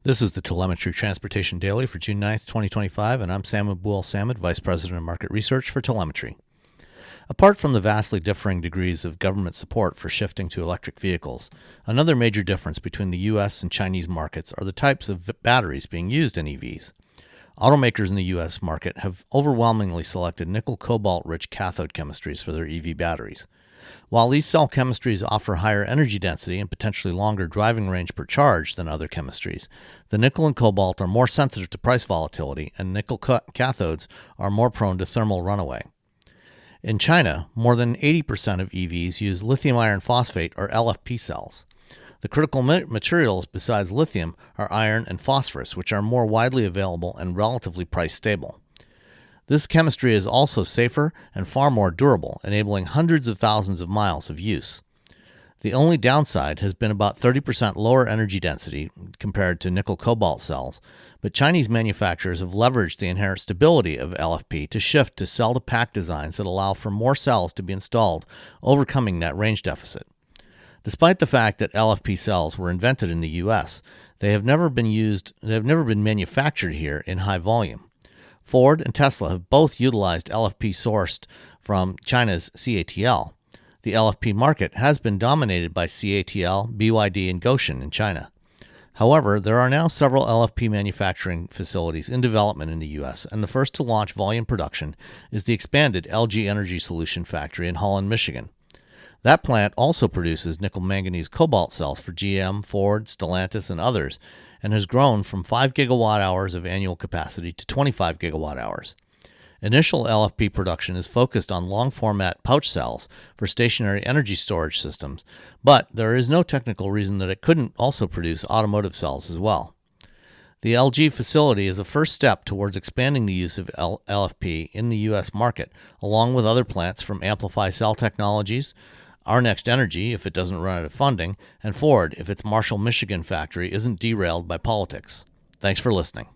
This is the Telemetry Transportation Daily for June 9th, 2025, and I'm Sam Abul-Samad, Vice President of Market Research for Telemetry. Apart from the vastly differing degrees of government support for shifting to electric vehicles, another major difference between the U.S. and Chinese markets are the types of batteries being used in EVs. Automakers in the U.S. market have overwhelmingly selected nickel-cobalt-rich cathode chemistries for their EV batteries. While these cell chemistries offer higher energy density and potentially longer driving range per charge than other chemistries, the nickel and cobalt are more sensitive to price volatility, and nickel cathodes are more prone to thermal runaway. In China, more than 80% of EVs use lithium iron phosphate or LFP cells. The critical materials besides lithium are iron and phosphorus, which are more widely available and relatively price stable. This chemistry is also safer and far more durable, enabling hundreds of thousands of miles of use. The only downside has been about 30% lower energy density compared to nickel-cobalt cells, but Chinese manufacturers have leveraged the inherent stability of LFP to shift to cell-to-pack designs that allow for more cells to be installed, overcoming net range deficit. Despite the fact that LFP cells were invented in the U.S., they have never been manufactured here in high volume. Ford and Tesla have both utilized LFP sourced from China's CATL. The LFP market has been dominated by CATL, BYD, and Gotion in China. However, there are now several LFP manufacturing facilities in development in the U.S., and the first to launch volume production is the expanded LG Energy Solution factory in Holland, Michigan. That plant also produces nickel-manganese cobalt cells for GM, Ford, Stellantis, and others, and has grown from 5 gigawatt-hours of annual capacity to 25 gigawatt-hours. Initial LFP production is focused on long-format pouch cells for stationary energy storage systems, but there is no technical reason that it couldn't also produce automotive cells as well. The LG facility is a first step towards expanding the use of LFP in the U.S. market, along with other plants from Amplify Cell Technologies, Our Next Energy, if it doesn't run out of funding, and Ford, if its Marshall, Michigan factory isn't derailed by politics. Thanks for listening.